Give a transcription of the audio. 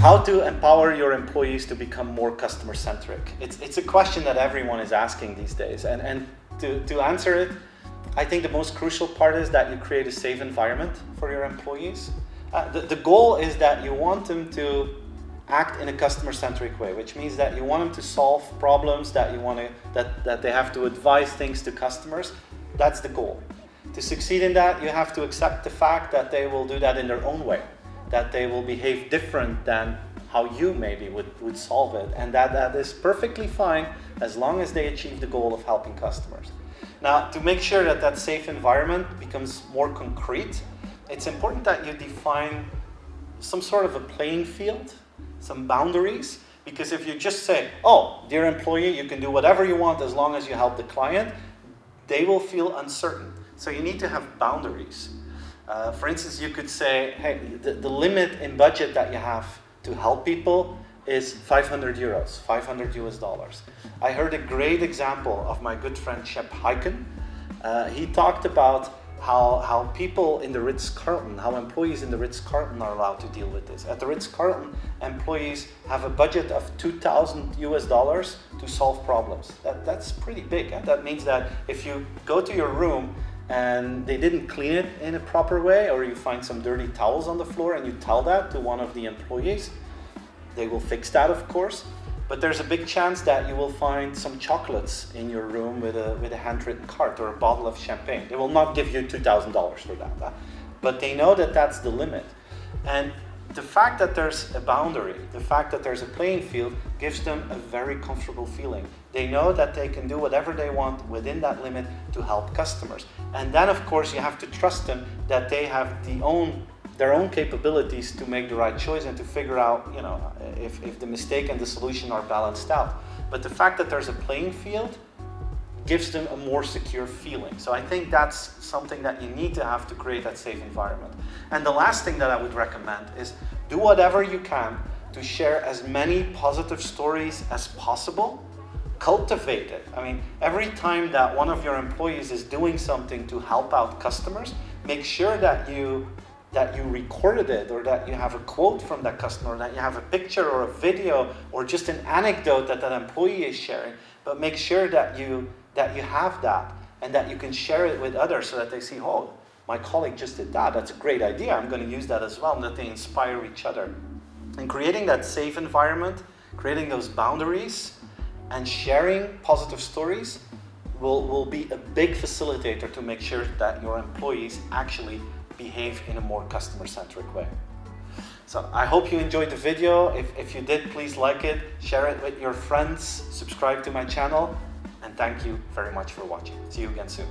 How to empower your employees to become more customer-centric? It's a question that everyone is asking these days. And to answer it, I think the most crucial part is that you create a safe environment for your employees. The goal is that you want them to act in a customer-centric way, which means that you want them to solve problems, that they have to advise things to customers. That's the goal. To succeed in that, you have to accept the fact that they will do that in their own way, that they will behave different than how you maybe would solve it, and that is perfectly fine as long as they achieve the goal of helping customers. Now, to make sure that that safe environment becomes more concrete, it's important that you define some sort of a playing field, some boundaries, because if you just say, oh, dear employee, you can do whatever you want as long as you help the client, they will feel uncertain. So you need to have boundaries. For instance, you could say, hey, the limit in budget that you have to help people is 500 euros, $500 US. I heard a great example of my good friend Shep Hyken. He talked about how people in the Ritz-Carlton, how employees in the Ritz-Carlton are allowed to deal with this. At the Ritz-Carlton, employees have a budget of $2,000 US to solve problems. That's pretty big. That means that if you go to your room and they didn't clean it in a proper way, or you find some dirty towels on the floor and you tell that to one of the employees, they will fix that, of course. But there's a big chance that you will find some chocolates in your room with a handwritten card or a bottle of champagne. They will not give you $2,000 for that, but they know that that's the limit. And the fact that there's a boundary, the fact that there's a playing field, gives them a very comfortable feeling. They know that they can do whatever they want within that limit to help customers. And then, of course, you have to trust them that they have their own capabilities to make the right choice and to figure out, if the mistake and the solution are balanced out. But the fact that there's a playing field gives them a more secure feeling. So I think that's something that you need to have to create that safe environment. And the last thing that I would recommend is do whatever you can to share as many positive stories as possible. Cultivate it. I mean, every time that one of your employees is doing something to help out customers, make sure that you recorded it, or that you have a quote from that customer, or that you have a picture or a video or just an anecdote that employee is sharing. But make sure that you have that and that you can share it with others so that they see, oh, my colleague just did that. That's a great idea. I'm going to use that as well, and that they inspire each other. And creating that safe environment, creating those boundaries, and sharing positive stories will be a big facilitator to make sure that your employees actually behave in a more customer-centric way. So I hope you enjoyed the video. If you did, please like it, share it with your friends, subscribe to my channel, and thank you very much for watching. See you again soon.